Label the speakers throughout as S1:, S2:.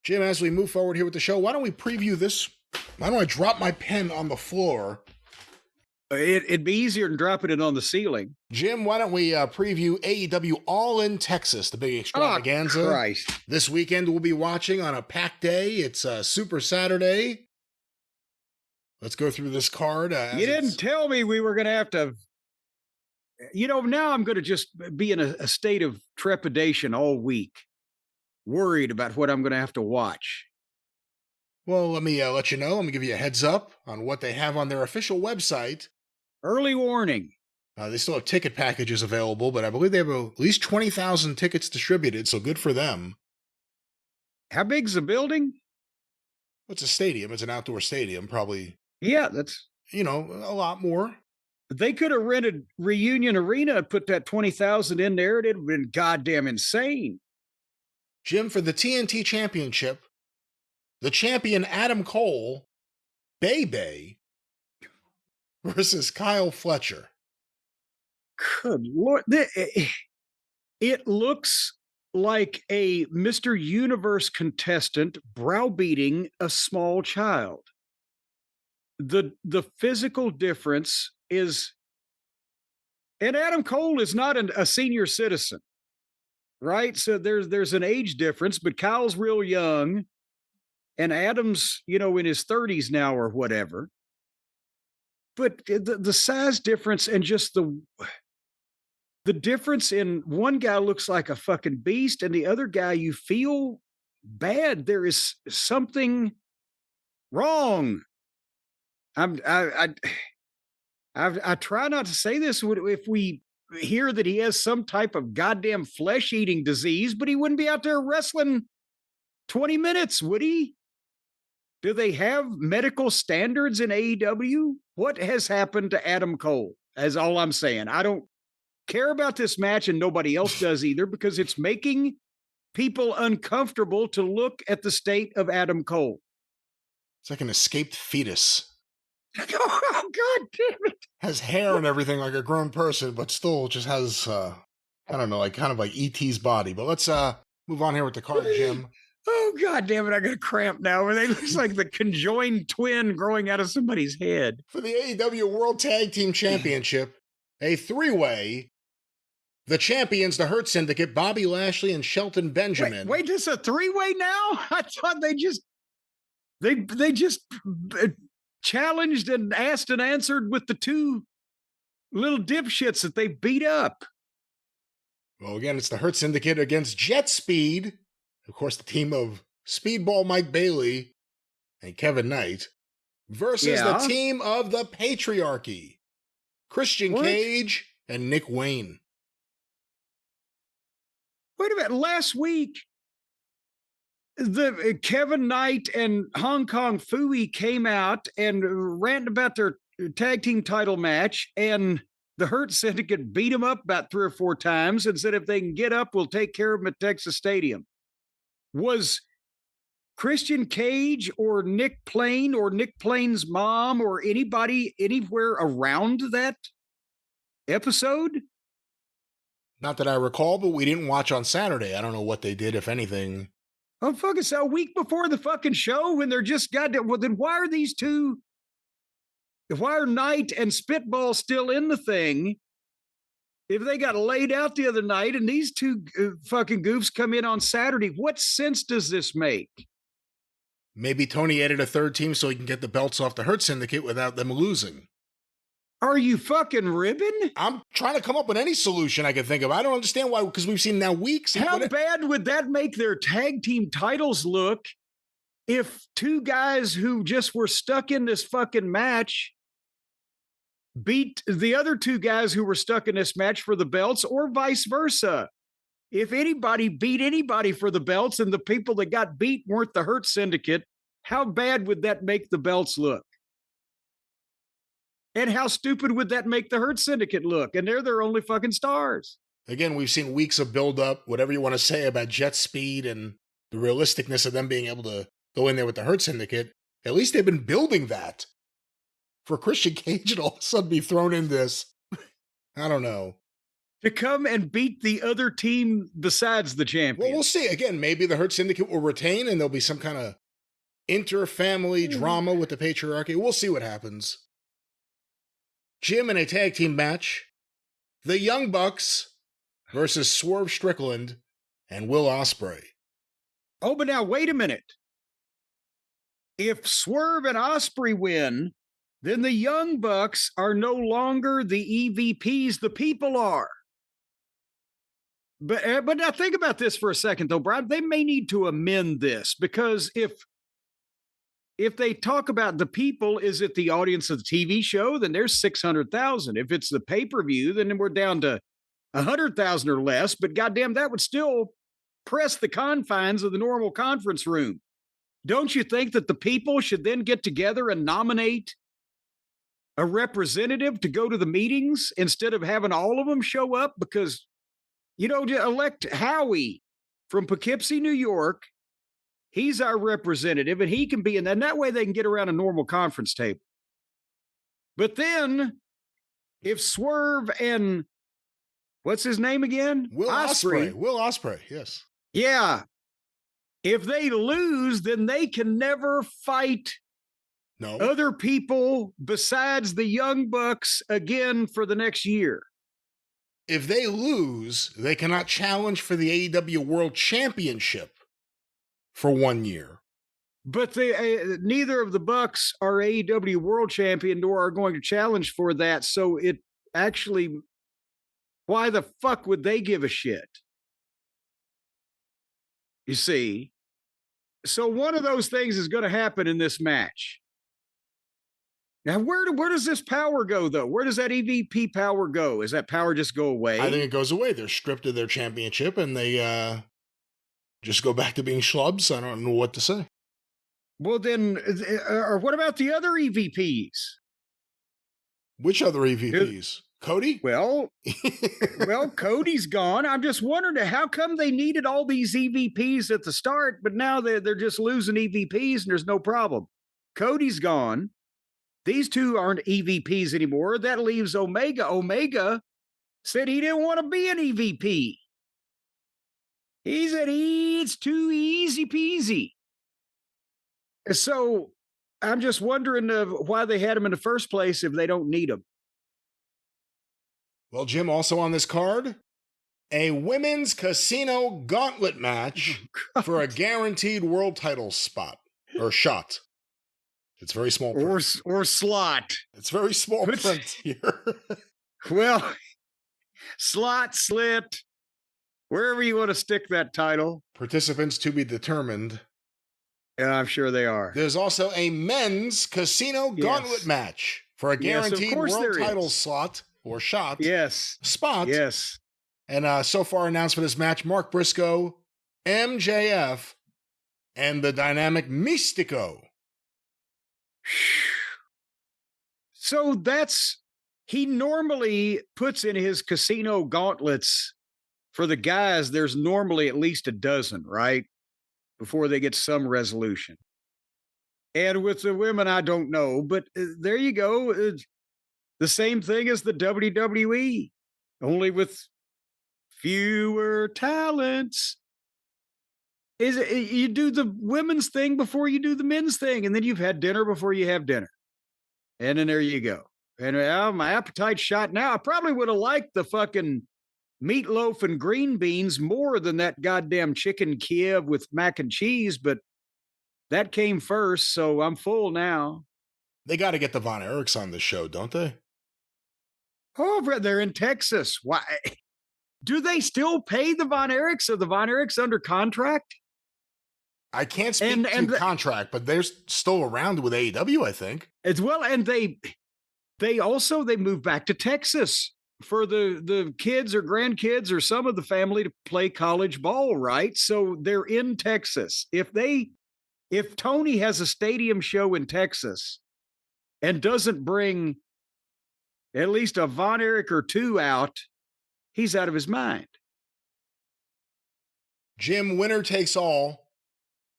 S1: Jim, as we move forward here with the show, why don't we preview this? Why don't I drop my pen on the floor?
S2: It'd be easier than dropping it on the ceiling.
S1: Jim, why don't we preview AEW All in Texas, the big extravaganza.
S2: Oh, Christ.
S1: This weekend we'll be watching on a packed day. It's Super Saturday. Let's go through this card.
S2: You didn't tell me we were going to have to... now I'm going to just be in a state of trepidation all week, worried about what I'm going to have to watch.
S1: Well, let me let you know. Let me give you a heads up on what they have on their official website.
S2: Early warning.
S1: They still have ticket packages available, but I believe they have at least 20,000 tickets distributed, so good for them.
S2: How big's the building?
S1: It's a stadium. It's an outdoor stadium, probably.
S2: Yeah, that's...
S1: a lot more.
S2: They could have rented Reunion Arena and put that 20,000 in there. It'd have been goddamn insane.
S1: Jim, for the TNT Championship, the champion Adam Cole, Bay versus Kyle Fletcher.
S2: Good Lord. It looks like a Mr. Universe contestant browbeating a small child. The physical difference is, and Adam Cole is not a senior citizen, right? So there's an age difference, but Kyle's real young, and Adam's, in his 30s now or whatever. But the size difference and just the difference in one guy looks like a fucking beast, and the other guy, you feel bad. There is something wrong. I try not to say this if we hear that he has some type of goddamn flesh-eating disease, but he wouldn't be out there wrestling 20 minutes, would he? Do they have medical standards in AEW? What has happened to Adam Cole? That's all I'm saying. I don't care about this match, and nobody else does either, because it's making people uncomfortable to look at the state of Adam Cole.
S1: It's like an escaped fetus.
S2: Oh, God damn it.
S1: Has hair and everything like a grown person, but still just has, kind of like E.T.'s body. But let's move on here with the card, Jim.
S2: Oh, God damn it. I got a cramp now. Where they look like the conjoined twin growing out of somebody's head.
S1: For the AEW World Tag Team Championship, a three-way, the champions, the Hurt Syndicate, Bobby Lashley and Shelton Benjamin.
S2: Wait, this is a three-way now? I thought they just challenged and asked and answered with the two little dipshits that they beat up.
S1: Well, again, it's the Hurt Syndicate against Jet Speed. Of course, the team of Speedball Mike Bailey and Kevin Knight versus the team of the Patriarchy, Christian Cage and Nick Wayne.
S2: Wait a minute. Last week, the Kevin Knight and Hong Kong Phooey came out and ranted about their tag team title match, and the Hurt Syndicate beat them up about 3 or 4 times and said if they can get up, we'll take care of them at Texas Stadium. Was Christian Cage or Nick Plain or Nick Plain's mom or anybody anywhere around that episode?
S1: Not that I recall, but we didn't watch on Saturday. I don't know what they did, if anything.
S2: Oh, fuck, it's a week before the fucking show when they're just goddamn. Well, then why are these two? Why are Knight and Spitball still in the thing? If they got laid out the other night and these two fucking goofs come in on Saturday, what sense does this make?
S1: Maybe Tony added a third team so he can get the belts off the Hurt Syndicate without them losing.
S2: Are you fucking ribbing?
S1: I'm trying to come up with any solution I can think of. I don't understand why, because we've seen now weeks.
S2: How bad would that make their tag team titles look if two guys who just were stuck in this fucking match beat the other two guys who were stuck in this match for the belts, or vice versa? If anybody beat anybody for the belts and the people that got beat weren't the Hurt Syndicate, how bad would that make the belts look? And how stupid would that make the Hurt Syndicate look? And they're their only fucking stars.
S1: Again, we've seen weeks of build-up, whatever you want to say about Jet Speed and the realisticness of them being able to go in there with the Hurt Syndicate. At least they've been building that. For Christian Cage to all of a sudden be thrown in this, I don't know.
S2: to come and beat the other team besides the champion.
S1: Well, we'll see. Again, maybe the Hurt Syndicate will retain and there'll be some kind of inter-family drama with the patriarchy. We'll see what happens. Jim in a tag team match. The Young Bucks versus Swerve Strickland and Will Osprey.
S2: Oh, but now wait a minute. If Swerve and Osprey win, then the Young Bucks are no longer the EVPs, the people are. But now think about this for a second, though, Brian. They may need to amend this, because if they talk about the people, is it the audience of the TV show? Then there's 600,000. If it's the pay-per-view, then we're down to 100,000 or less. But goddamn, that would still press the confines of the normal conference room. Don't you think that the people should then get together and nominate a representative to go to the meetings instead of having all of them show up? Because, elect Howie from Poughkeepsie, New York. He's our representative, and he can be in, and that way they can get around a normal conference table. But then, if Swerve and what's his name again?
S1: Will Osprey. Will Osprey, yes.
S2: Yeah. If they lose, then they can never fight other people besides the Young Bucks again for the next year.
S1: If they lose, they cannot challenge for the AEW World Championship for 1 year.
S2: But neither of the Bucks are AEW World Champion, nor are going to challenge for that. So it actually, why the fuck would they give a shit? You see? So one of those things is going to happen in this match. Now, where does this power go, though? Where does that EVP power go? Is that power just go away?
S1: I think it goes away. They're stripped of their championship, and they just go back to being schlubs. I don't know what to say.
S2: Well, then, or what about the other EVPs?
S1: Which other EVPs? Cody?
S2: Well, Cody's gone. I'm just wondering, how come they needed all these EVPs at the start, but now they're just losing EVPs and there's no problem. Cody's gone. These two aren't EVPs anymore. That leaves Omega. Omega said he didn't want to be an EVP. He said it's too easy peasy. So I'm just wondering why they had him in the first place if they don't need him.
S1: Well, Jim, also on this card, a women's casino gauntlet match for a guaranteed world title spot or shot. It's very small print.
S2: Or slot.
S1: It's very small print here.
S2: Well, slot, slit, wherever you want to stick that title.
S1: Participants to be determined.
S2: Yeah, I'm sure they are.
S1: There's also a men's casino gauntlet match for a guaranteed world title slot or shot.
S2: Yes.
S1: Spot.
S2: Yes.
S1: And so far announced for this match, Mark Briscoe, MJF, and the dynamic Mystico.
S2: So he normally puts in his casino gauntlets for the guys. There's normally at least a dozen, right? Before they get some resolution. And with the women, I don't know, but there you go. It's the same thing as the WWE, only with fewer talents. You do the women's thing before you do the men's thing, and then you've had dinner before you have dinner. And then there you go. And my appetite's shot now. I probably would have liked the fucking meatloaf and green beans more than that goddamn chicken Kiev with mac and cheese, but that came first, so I'm full now.
S1: They got to get the Von Erichs on the show, don't they?
S2: Oh, they're in Texas. Why? Do they still pay the Von Erichs? Are the Von Erichs under contract?
S1: I can't speak to contract, but they're still around with AEW, I think.
S2: As well, and they moved back to Texas for the kids or grandkids or some of the family to play college ball, right? So they're in Texas. If Tony has a stadium show in Texas and doesn't bring at least a Von Erich or two out, he's out of his mind.
S1: Jim, winner takes all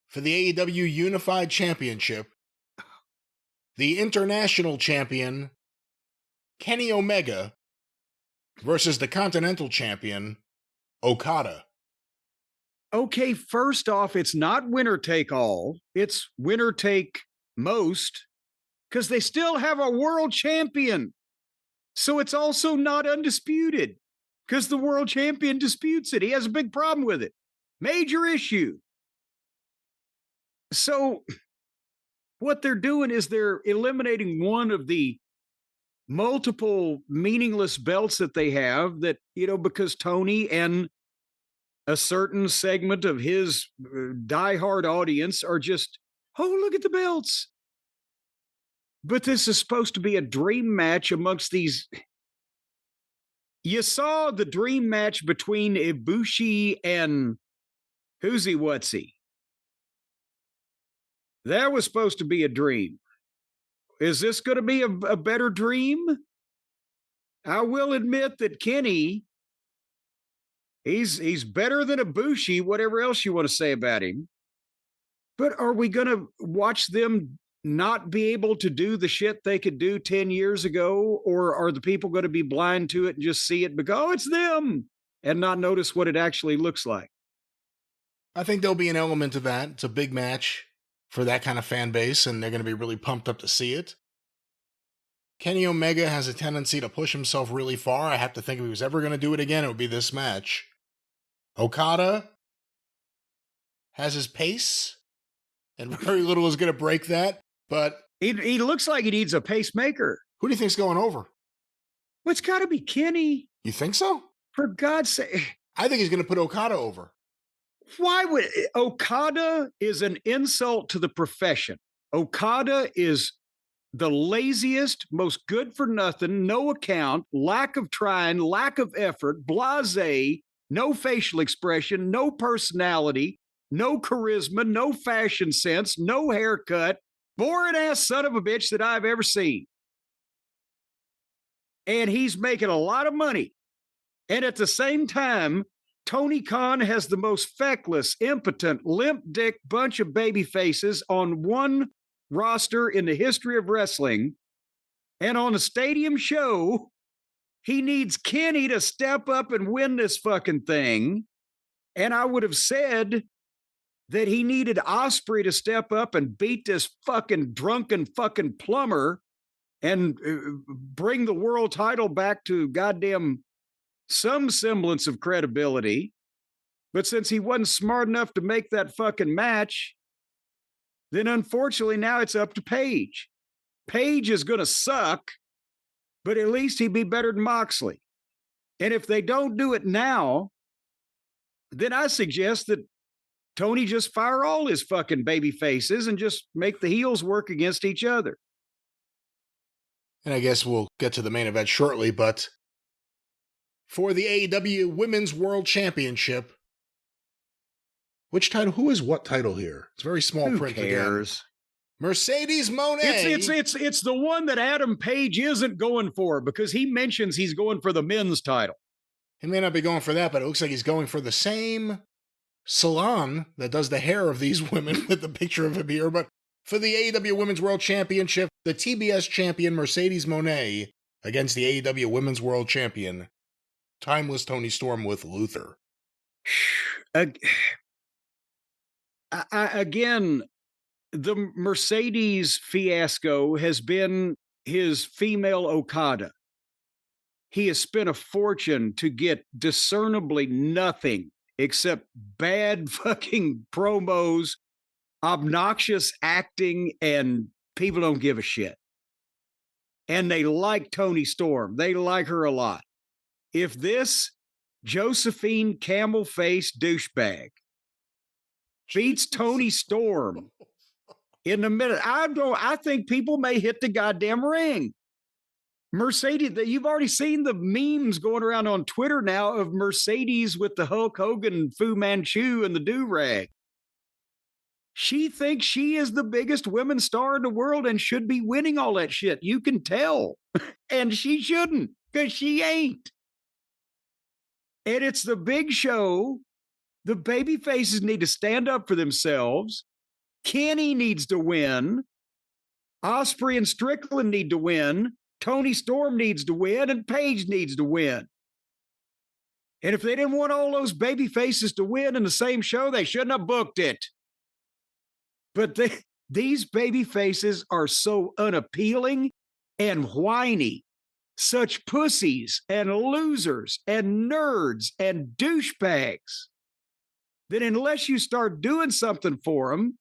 S1: for the AEW Unified Championship. The international champion, Kenny Omega, versus the Continental Champion, Okada.
S2: Okay, first off, it's not winner take all. It's winner take most because they still have a world champion. So it's also not undisputed because the world champion disputes it. He has a big problem with it. Major issue. So what they're doing is they're eliminating one of the multiple meaningless belts that they have that, because Tony and a certain segment of his diehard audience are just, oh, look at the belts. But this is supposed to be a dream match amongst these. You saw the dream match between Ibushi and who's-he, what's-he. That was supposed to be a dream. Is this going to be a better dream? I will admit that Kenny, he's better than Ibushi, whatever else you want to say about him. But are we going to watch them not be able to do the shit they could do 10 years ago? Or are the people going to be blind to it and just see it and go, oh, it's them, and not notice what it actually looks like?
S1: I think there'll be an element of that. It's a big match for that kind of fan base, and they're going to be really pumped up to see it. Kenny Omega has a tendency to push himself really far. I have to think if he was ever going to do it again, it would be this match. Okada has his pace, and very little is going to break that, but
S2: he looks like he needs a pacemaker.
S1: Who do you think's going over?
S2: Well, it's got to be Kenny.
S1: You think so?
S2: For God's sake.
S1: I think he's going to put Okada over.
S2: Why would Okada is an insult to the profession. Okada is the laziest, most good for nothing, no account, lack of trying, lack of effort, blasé, no facial expression, no personality, no charisma, no fashion sense, no haircut, boring ass son of a bitch that I've ever seen. And he's making a lot of money. And at the same time, Tony Khan has the most feckless, impotent, limp dick bunch of baby faces on one roster in the history of wrestling. And on a stadium show, he needs Kenny to step up and win this fucking thing. And I would have said that he needed Osprey to step up and beat this fucking drunken fucking plumber and bring the world title back to goddamn some semblance of credibility. But since he wasn't smart enough to make that fucking match, then unfortunately now it's up to Paige. Paige is going to suck, but at least he'd be better than Moxley. And if they don't do it now, then I suggest that Tony just fire all his fucking baby faces and just make the heels work against each other.
S1: And I guess we'll get to the main event shortly, but for the AEW Women's World Championship, which title? Who is what title here? It's very small
S2: Who
S1: print
S2: cares?
S1: Again. Mercedes Moné.
S2: It's the one that Adam Page isn't going for because he mentions he's going for the men's title.
S1: He may not be going for that, but it looks like he's going for the same salon that does the hair of these women with the picture of him here. But for the AEW Women's World Championship, the TBS champion Mercedes Moné against the AEW Women's World Champion, Timeless Toni Storm with Luther.
S2: Again, the Mercedes fiasco has been his female Okada. He has spent a fortune to get discernibly nothing except bad fucking promos, obnoxious acting, and people don't give a shit. And they like Toni Storm. They like her a lot. If this Josephine camel-faced douchebag beats Toni Storm in the minute, I think people may hit the goddamn ring. Mercedes, you've already seen the memes going around on Twitter now of Mercedes with the Hulk Hogan, Fu Manchu, and the do-rag. She thinks she is the biggest women's star in the world and should be winning all that shit. You can tell. And she shouldn't, because she ain't. And it's the big show. The baby faces need to stand up for themselves. Kenny needs to win. Osprey and Strickland need to win. Toni Storm needs to win, and Paige needs to win. And if they didn't want all those baby faces to win in the same show, they shouldn't have booked it. But these baby faces are so unappealing and whiny, such pussies and losers and nerds and douchebags, that unless you start doing something for them,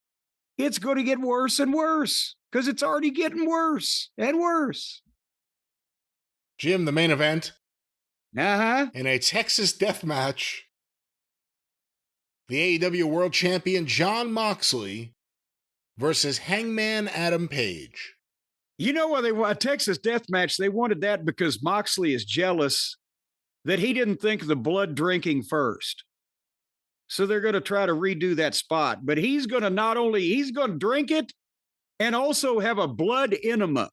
S2: it's going to get worse and worse, because it's already getting worse and worse.
S1: Jim, the main event.
S2: Uh-huh.
S1: In a Texas death match, the AEW World Champion Jon Moxley versus Hangman Adam Page.
S2: You know why they want a Texas death match? They wanted that because Moxley is jealous that he didn't think of the blood drinking first. So they're going to try to redo that spot. But he's going to drink it and also have a blood enema.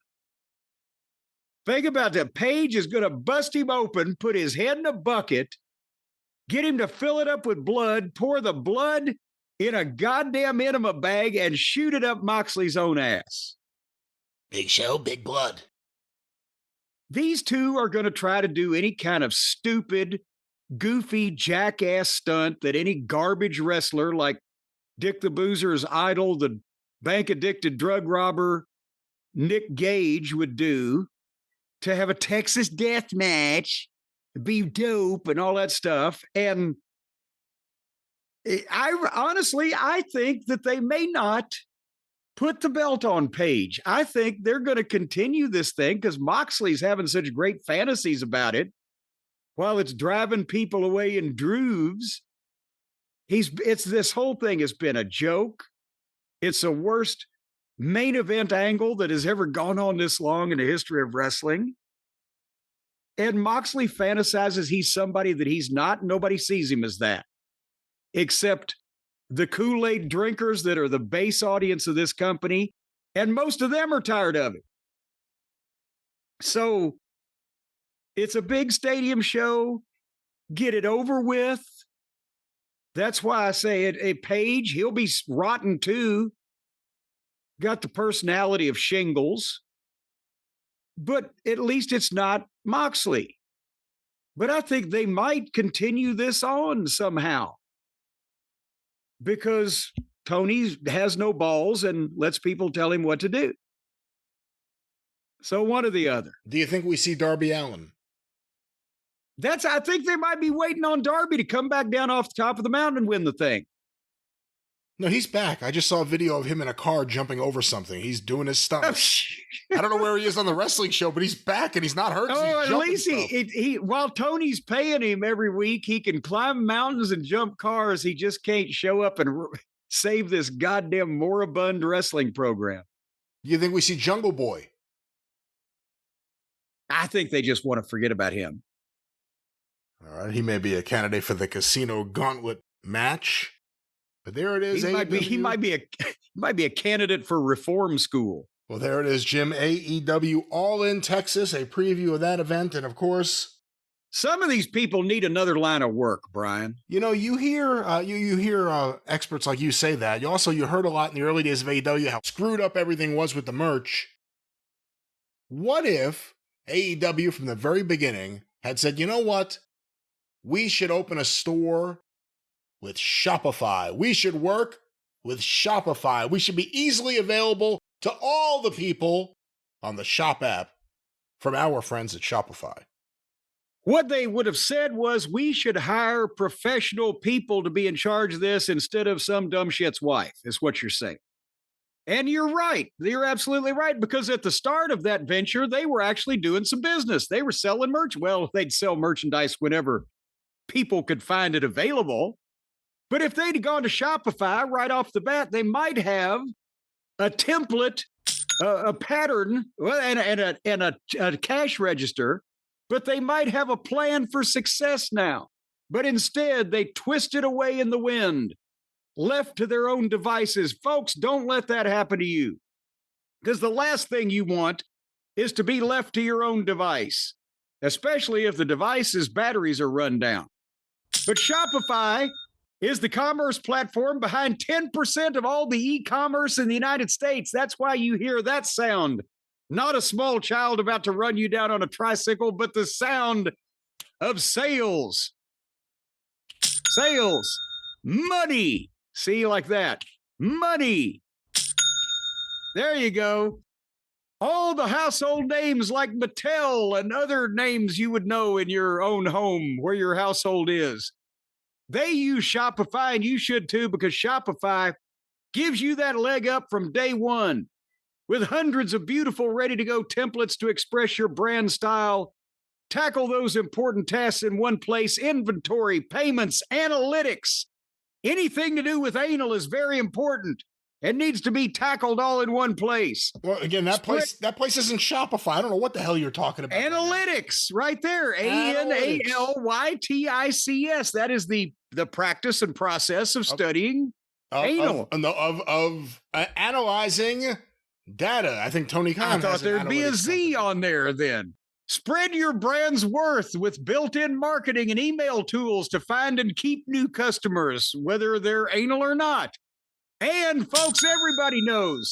S2: Think about that. Page is going to bust him open, put his head in a bucket, get him to fill it up with blood, pour the blood in a goddamn enema bag, and shoot it up Moxley's own ass.
S1: Big show, big blood.
S2: These two are going to try to do any kind of stupid, goofy, jackass stunt that any garbage wrestler like Dick the Boozer's idol, the bank-addicted drug robber Nick Gage would do, to have a Texas death match, be dope and all that stuff. And I think that they may not put the belt on Page. I think they're going to continue this thing because Moxley's having such great fantasies about it while it's driving people away in drooves. This whole thing has been a joke. It's the worst main event angle that has ever gone on this long in the history of wrestling. And Moxley fantasizes he's somebody that he's not. Nobody sees him as that, except the Kool-Aid drinkers that are the base audience of this company. And most of them are tired of it. So it's a big stadium show. Get it over with. That's why I say it. A Page, he'll be rotten too. Got the personality of shingles, but at least it's not Moxley. But I think they might continue this on somehow because Tony has no balls and lets people tell him what to do. So one or the other.
S1: Do you think we see Darby Allin?
S2: I think they might be waiting on Darby to come back down off the top of the mountain and win the thing.
S1: No, he's back. I just saw a video of him in a car jumping over something. He's doing his stuff. I don't know where he is on the wrestling show, but he's back and he's not hurt.
S2: Oh, at least he while Tony's paying him every week, he can climb mountains and jump cars. He just can't show up and save this goddamn moribund wrestling program.
S1: You think we see Jungle Boy?
S2: I think they just want to forget about him.
S1: All right, he may be a candidate for the Casino Gauntlet match. But there it is.
S2: He might be a candidate for reform school.
S1: Well, there it is, Jim. AEW All In Texas, a preview of that event. And of course,
S2: some of these people need another line of work, Brian.
S1: You know, you hear experts like you say that. You heard a lot in the early days of AEW how screwed up everything was with the merch. What if AEW from the very beginning had said, you know what? We should open a store with Shopify. We should work with Shopify. We should be easily available to all the people on the Shop app from our friends at Shopify.
S2: What they would have said was we should hire professional people to be in charge of this instead of some dumb shit's wife, is what you're saying. And you're right. You're absolutely right, because at the start of that venture, they were actually doing some business. They were selling merch. Well, they'd sell merchandise whenever people could find it available. But if they'd gone to Shopify right off the bat, they might have a template, a pattern, and a cash register, but they might have a plan for success now. But instead, they twisted away in the wind, left to their own devices. Folks, don't let that happen to you, because the last thing you want is to be left to your own device, especially if the device's batteries are run down. But Shopify is the commerce platform behind 10% of all the e-commerce in the United States. That's why you hear that sound. Not a small child about to run you down on a tricycle, but the sound of sales. sales, money. See, like that. Money. There you go. All the household names like Mattel and other names you would know in your own home where your household is. They use Shopify, and you should too, because Shopify gives you that leg up from day one with hundreds of beautiful, ready-to-go templates to express your brand style. Tackle those important tasks in one place: inventory, payments, analytics. Anything to do with anal is very important and needs to be tackled all in one place.
S1: Well, again, that place isn't Shopify. I don't know what the hell you're talking about.
S2: Analytics, right there. Analytics. That is the practice and process of studying anal.
S1: Of analyzing data. I think Tony Khan.
S2: I thought there'd be a Z on there then. Spread your brand's worth with built-in marketing and email tools to find and keep new customers, whether they're anal or not. And, folks, everybody knows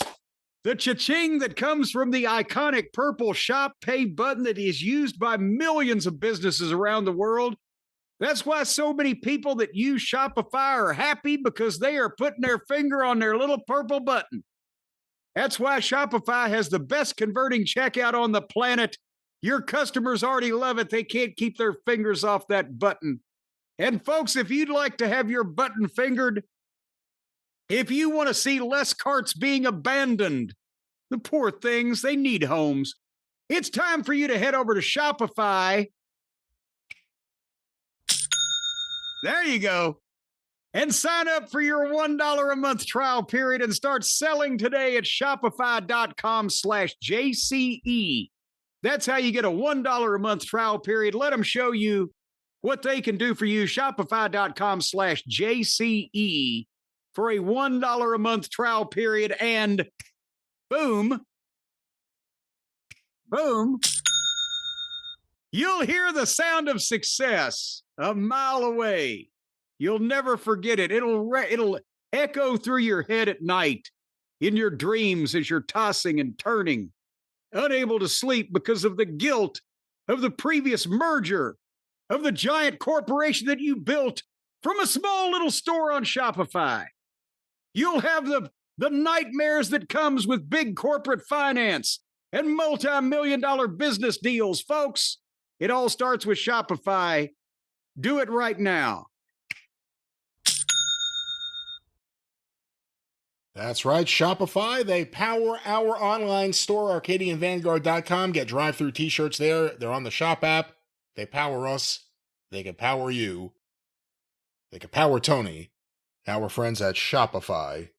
S2: the cha-ching that comes from the iconic purple Shop Pay button that is used by millions of businesses around the world. That's why so many people that use Shopify are happy, because they are putting their finger on their little purple button. That's why Shopify has the best converting checkout on the planet. Your customers already love it. They can't keep their fingers off that button. And folks, if you'd like to have your button fingered, if you want to see less carts being abandoned, the poor things, they need homes. It's time for you to head over to Shopify. There you go. And sign up for your $1 a month trial period and start selling today at shopify.com/JCE. That's how you get a $1 a month trial period. Let them show you what they can do for you. Shopify.com/JCE for a $1 a month trial period, and boom, boom, you'll hear the sound of success a mile away. You'll never forget it. It'll echo through your head at night, in your dreams as you're tossing and turning, unable to sleep because of the guilt of the previous merger of the giant corporation that you built from a small little store on Shopify. You'll have the nightmares that comes with big corporate finance and multi-million-dollar business deals. Folks, it all starts with Shopify. Do it right now.
S1: That's right, Shopify. They power our online store, ArcadianVanguard.com. Get Drive-Thru t-shirts there. They're on the Shop app. They power us. They can power you. They can power Tony, our friends at Shopify.